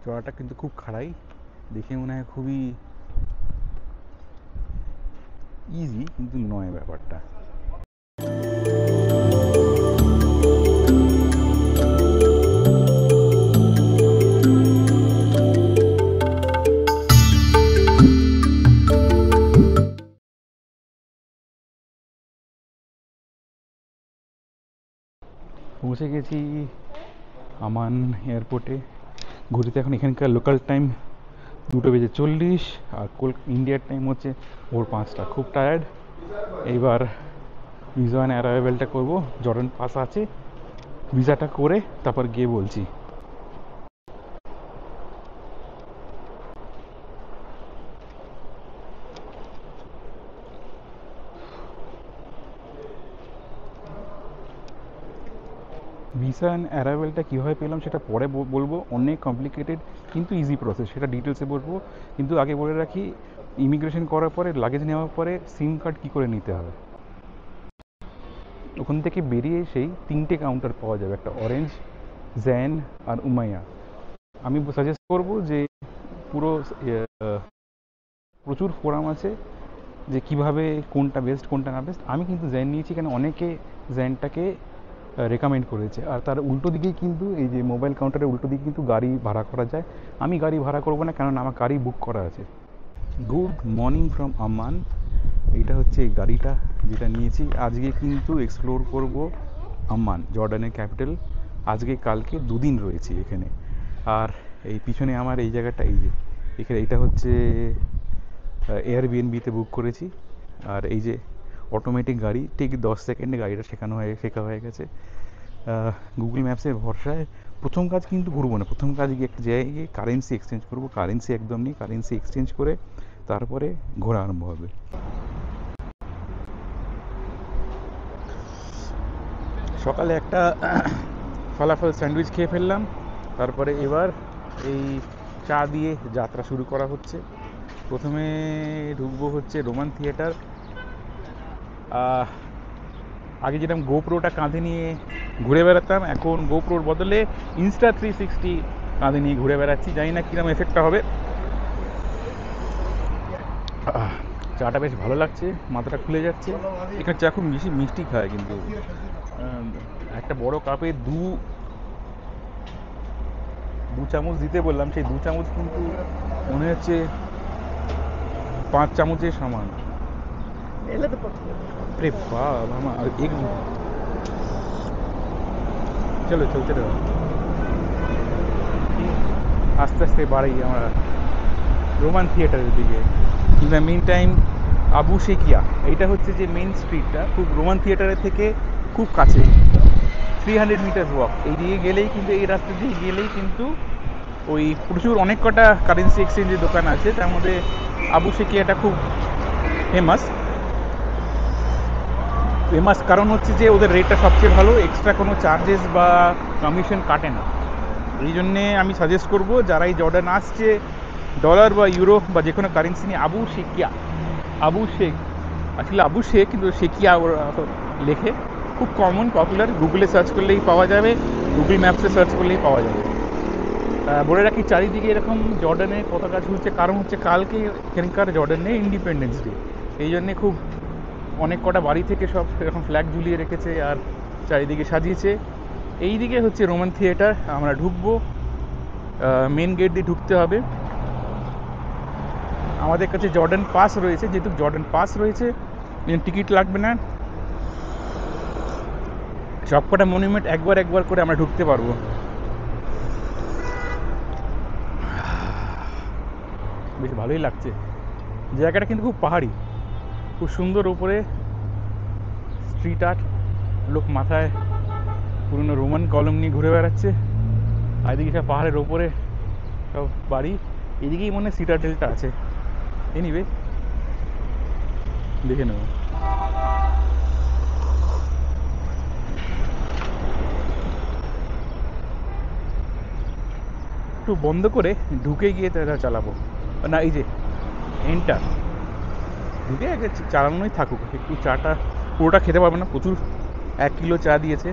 চড়াটা কিন্তু খুব খাড়াই, দেখে মনে হয় খুবই ইজি, কিন্তু নয় ব্যাপারটা। পৌঁছে গেছি আমান এয়ারপোর্টে। ঘুরিতে এখন এখানকার লোকাল টাইম 2:40, আর ইন্ডিয়ার টাইম হচ্ছে ভোর 5টা। খুব টায়ার্ড। এইবার ভিসা অ্যান্ড অ্যারাইভেলটা করবো, জর্ডান পাস আছে, ভিসাটা করে তারপর গিয়ে বলছি। ভিসা অ্যান্ড অ্যারাইভেলটা কীভাবে পেলাম সেটা পরে বলবো। অনেক কমপ্লিকেটেড কিন্তু ইজি প্রসেস, সেটা ডিটেলসে বলবো। কিন্তু আগে বলে রাখি, ইমিগ্রেশন করার পরে, লাগেজ নেওয়ার পরে সিম কার্ড কী করে নিতে হবে। ওখান থেকে বেরিয়ে সেই 3টে কাউন্টার পাওয়া যাবে, একটা অরেঞ্জ, জ্যান আর উমাইয়া। আমি সাজেস্ট করব যে পুরো প্রচুর ফোরাম আছে যে কিভাবে কোনটা বেস্ট কোনটা না বেস্ট। আমি কিন্তু জ্যান নিয়েছি, কেন অনেকে জ্যানটাকে রেকমেন্ড করেছে। আর তার উল্টো দিকেই কিন্তু এই যে মোবাইল কাউন্টারের উল্টো দিকে কিন্তু গাড়ি ভাড়া করা যায়। আমি গাড়ি ভাড়া করবো না, কারণ আমার গাড়ি বুক করা আছে। Good morning from Amman. এইটা হচ্ছে এই গাড়িটা যেটা নিয়েছি। আজকে কিন্তু এক্সপ্লোর করব আম্মান, জর্ডানের ক্যাপিটাল। আজকে কালকে 2 দিন রয়েছি এখানে। আর এই পিছনে আমার এই জায়গাটা, এই যে এখানে, এটা হচ্ছে এয়ারবিএনবিতে বুক করেছি। আর এই যে অটোমেটিক গাড়ি, ঠিক 10 সেকেন্ডে গাড়িটা শেখা হয়ে গেছে। গুগল ম্যাপসের ভরসায় প্রথম কাজ কিন্তু ঘুরবো না, প্রথম কাজ গিয়ে একটা জায়গায় গিয়ে কারেন্সি এক্সচেঞ্জ করবো। কারেন্সি একদম নেই, কারেন্সি এক্সচেঞ্জ করে তারপরে ঘোরা আরম্ভ হবে। সকালে একটা ফলাফল স্যান্ডউইচ খেয়ে ফেললাম, তারপরে এবার এই চা দিয়ে যাত্রা শুরু করা হচ্ছে। প্রথমে ঢুকবো হচ্ছে রোমান থিয়েটার। আগে যেরকম গোপ্রোটা কাঁধে নিয়ে ঘুরে বেড়াতাম, এখন গোপ্রোর বদলে ইনস্টা360 কাঁধে নিয়ে ঘুরে বেড়াচ্ছি। জানি না কীরকম এফেক্টটা হবে। চাটা বেশ ভালো লাগছে, মাথাটা খুলে যাচ্ছে। এখানে চা খুব বেশি মিষ্টি খায়, কিন্তু একটা বড় কাপে দু চামচ দিতে বললাম, সেই 2 চামচ কিন্তু মনে হচ্ছে 5 চামচের সমান। अरे बाप, हम एक চলো চলতে দাও, আস্তে আস্তে বাড়ি আমরা রোমান থিয়েটারের দিকে। ইন দ্য মিন টাইম আবু শেকিয়া, এইটা হচ্ছে যে মেন স্ট্রিটটা, খুব রোমান থিয়েটারের থেকে খুব কাছে, 300 মিটার ওয়াক। এই দিকে গেলেই কিন্তু, এই রাস্তা দিয়ে গেলেই কিন্তু ওই প্রচুর অনেক কটা কারেন্সি এক্সচেঞ্জের দোকান আছে, তার মধ্যে আবু শেকিয়াটা খুব ফেমাস। কারণ হচ্ছে যে ওদের রেটটা সবচেয়ে ভালো, এক্সট্রা কোনো চার্জেস বা কমিশন কাটে না। এই জন্যে আমি সাজেস্ট করব যারা এই জর্ডান আসছে, ডলার বা ইউরো বা যে কোনো কারেন্সি নিয়ে, আবু শেকিয়া, আবু শেখ, আসলে আবু শেখ কিন্তু শেকিয়া ওরা লেখে। খুব কমন, পপুলার, গুগলে সার্চ করলেই পাওয়া যাবে, গুগল ম্যাপসে সার্চ করলেই পাওয়া যাবে। বলে রাখি, চারিদিকে এরকম জর্ডানের পতাকা ঝুলছে, কারণ হচ্ছে কালকে এখানকার জর্ডানে ইন্ডিপেন্ডেন্স ডে। এই জন্যে খুব অনেক কটা বাড়ি থেকে সব এরকম ফ্ল্যাগ ঝুলিয়ে রেখেছে আর চারিদিকে সাজিয়েছে। এই দিকে হচ্ছে রোমান থিয়েটার। আমরা ঢুকবো, মেন গেট দিয়ে ঢুকতে হবে। আমাদের কাছে জর্ডান পাস রয়েছে, যেহেতু জর্ডান পাস রয়েছে টিকিট লাগবে না। সবকটা মনুমেন্ট একবার করে আমরা ঢুকতে পারবো। বেশ ভালোই লাগছে জায়গাটা, কিন্তু খুব পাহাড়ি, খুব সুন্দর। উপরে স্ট্রিট আর্ট, লোক মাথায় পুরনো রোমান কলম নিয়ে ঘুরে বেড়াচ্ছে। আর এদিকে সব পাহাড়ের ওপরে সব বাড়ি। এদিকেই মনে হয় সিটাডেলটা আছে। এনিওয়ে, দেখে নেব। একটু বন্ধ করে ঢুকে গিয়ে তারা চালাবো না, এই যে এন্টার, ঢুকে আগে চালানোই থাকুক। একটু চাটা পুরোটা খেতে পারবো না, প্রচুর, 1 কিলো চা দিয়েছে।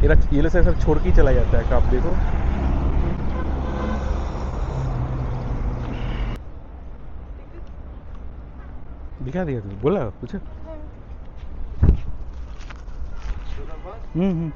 एरा येलो से सब छोड़ के ही चला जाता है, आप देखो। दिखा दिया तुझे, बोला कुछ? हम्म।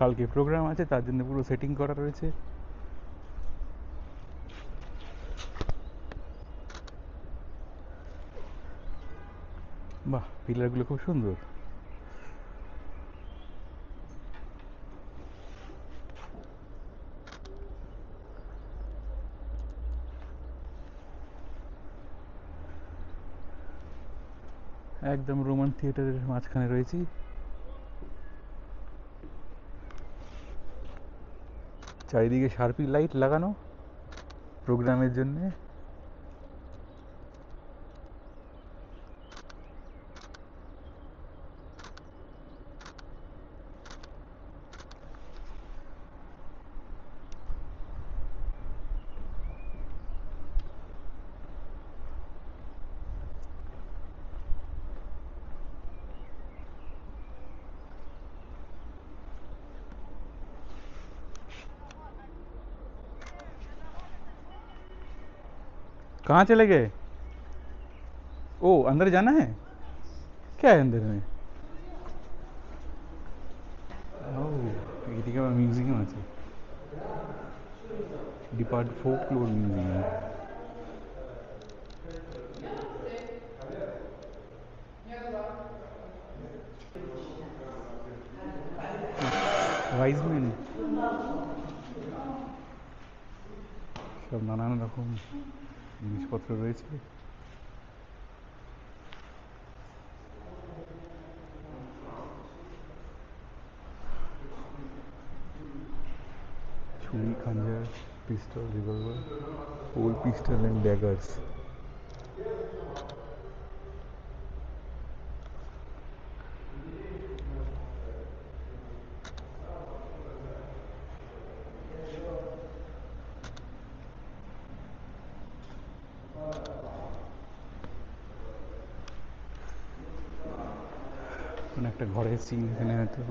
কালকে প্রোগ্রাম আছে, তার জন্য পুরো সেটিং করা রয়েছে। বাহ, পিলারগুলো খুব সুন্দর। একদম রোমান থিয়েটারের মাঝখানে রয়েছি। চারিদিকে শার্পি লাইট লাগানো প্রোগ্রামের জন্যে। कहाँ चले गए? ओ, अंदर जाना है? क्या है अंदर में? ओह, এদিকে আবার মিউজিয়াম আছে, ডিপার্ট ফোকলোর মিউজিয়াম। রাইসম্যান, সব নানান রকম জিনিসপত্র রয়েছে। ছুরি, খাঞ্জার, pistol, revolver, old pistol and daggers. মানে একটা ঘরের সিন এখানে হয়তো।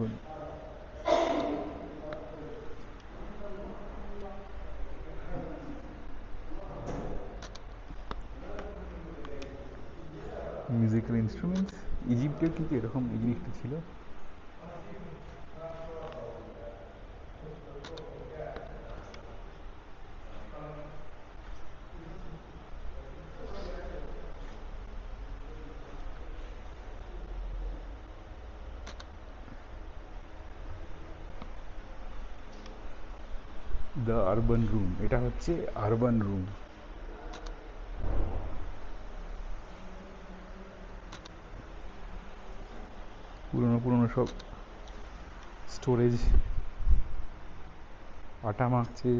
মিউজিক্যাল ইনস্ট্রুমেন্টস, ইজিপ্টের কিন্তু এরকম এই জিনিসটা ছিল। দ্য আরবান রুম, এটা হচ্ছে আরবান রুম। পুরনো পুরনো সব স্টোরেজ, আটা মাখছে,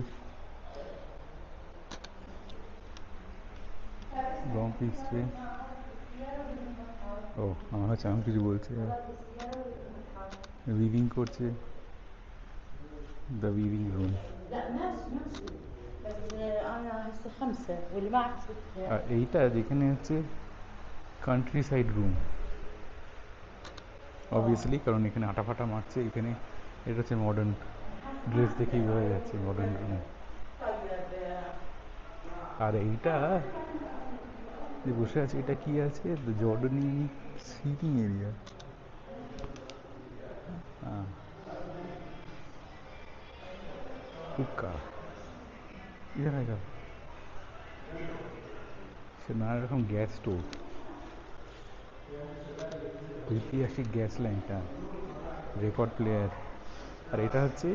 রং পিসছে। ও, আমার হচ্ছে আমি কিছু বলছে, উইভিং করছে। The weaving room. لا ماشي بس انا هسه 5 واللي معك 6. আর এইটা যেখানে হচ্ছে কান্ট্রি সাইড রুম, অবভিয়াসলি, কারণ এখানে আটা ফাটা মারছে এখানে। এটা হচ্ছে মডার্ন, ড্রেস দেখেই বোঝা যাচ্ছে মডার্ন রুম। طيب আর এইটা যে বসে আছে, এটা কি আছে? The Jordanian sleeping area. হ্যাঁ, হুক্কা, ইধার সে নানা রকম গ্যাস স্টোভ, ঐতিহাসিক গ্যাস ল্যান্টার্ন, রেকর্ড প্লেয়ার। আর এটা হচ্ছে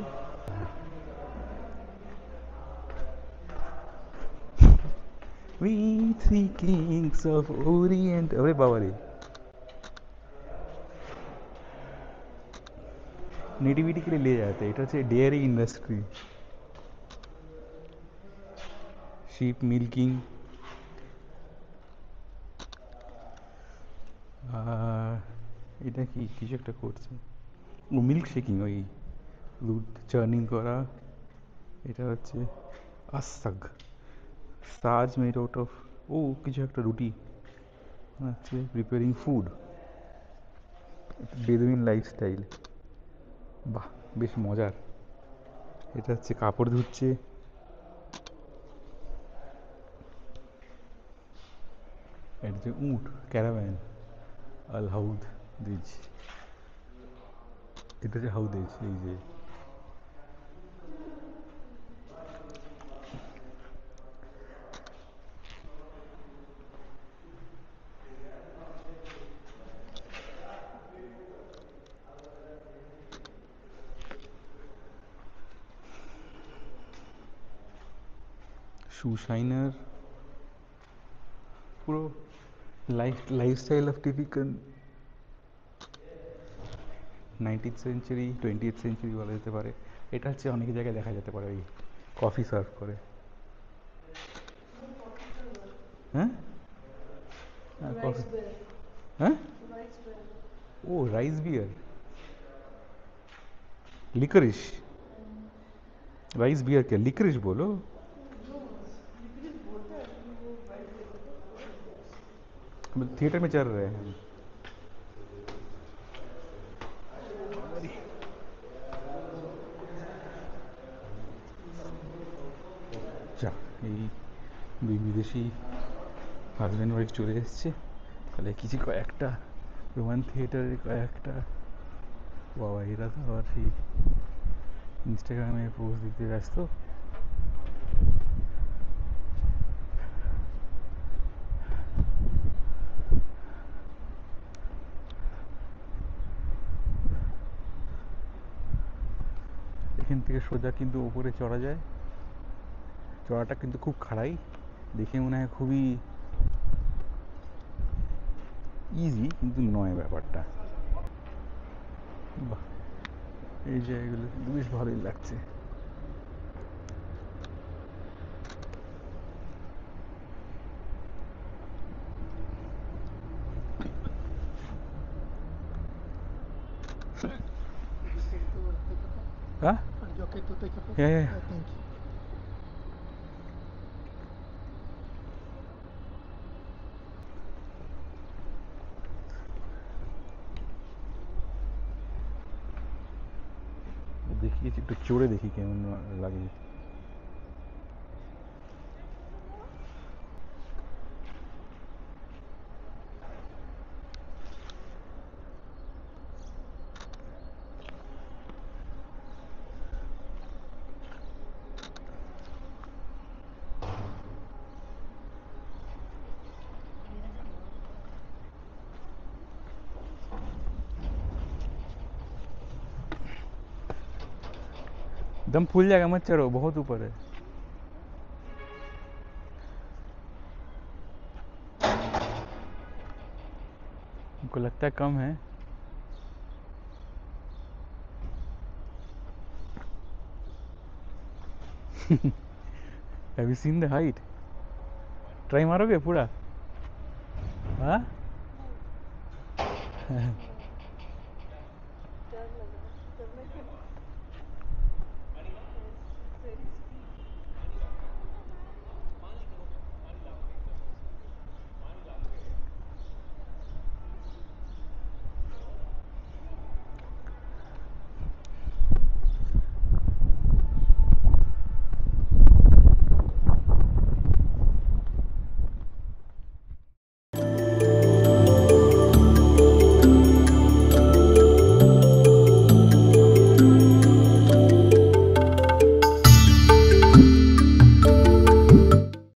we three kings of Orient. ওরে বাবা রে, नेटिविटी के लिए ले जाते हैं। এটা হচ্ছে ডেয়ারি ইন্ডাস্ট্রি, শিপ মিল্কিং। এটা কি কিছু একটা করছে, ও মিল্ক শেকিং, ওই দুধ চার্নিং করা। এটা হচ্ছে আসাগ, সাজ মেড আউট অফ, ও কিছু একটা রুটি হচ্ছে, প্রিপেয়ারিং ফুড, বেদুইন লাইফস্টাইল। বাহ, বেশ মজার। এটা হচ্ছে কাপড় ধুচ্ছে। এটা হচ্ছে উট, ক্যারাভ্যান, আল হাউদ দিজ। এটা হচ্ছে হাউদেজ, এই যে শু শাইনার, পুরো lifestyle of typical 19th century 20th century বলা যেতে পারে। এটা হচ্ছে অনেক জায়গায় দেখা যেতে পারে, ওই কফি সার্ভ করে। হ্যাঁ, হ্যাঁ কফি। Rice bear. হ্যাঁ, Rice bear. ও রাইস বিয়ার, लिकरिश। राइस बियर क्या लिकरिश बोलो। No, लिक्रिस बोलते हैं लेकिन वो राइस बेर बोलते हैं, राइस बेर्स। थिएटर में चल रहे हैं। যা, এই দুই বিদেশি হাজব্যান্ড ওয়াইফ চলে এসছে, তাহলে কিছু কয়েকটা রোমান থিয়েটারের কয়েকটা, বাবা এরা তো আবার সেই ইনস্টাগ্রামে পোস্ট দিতে ব্যস্ত। এখান থেকে সোজা কিন্তু উপরে চড়া যায়, চড়াটা কিন্তু খুব খাড়াই, দেখে মনে হয় খুবই ইজি, কিন্তু নয় ব্যাপারটা। বাহ, এই জায়গাগুলো কিন্তু বেশ ভালোই লাগছে। হ্যাঁ, হ্যাঁ হ্যাঁ, দেখিয়েছি, একটু চড়ে দেখি কেমন লাগে। दम फूल जाएगा, मत चढ़ो, बहुत ऊपर है। हमको लगता है कम है। Have you seen the height? Try मारोगे पूरा? हाँ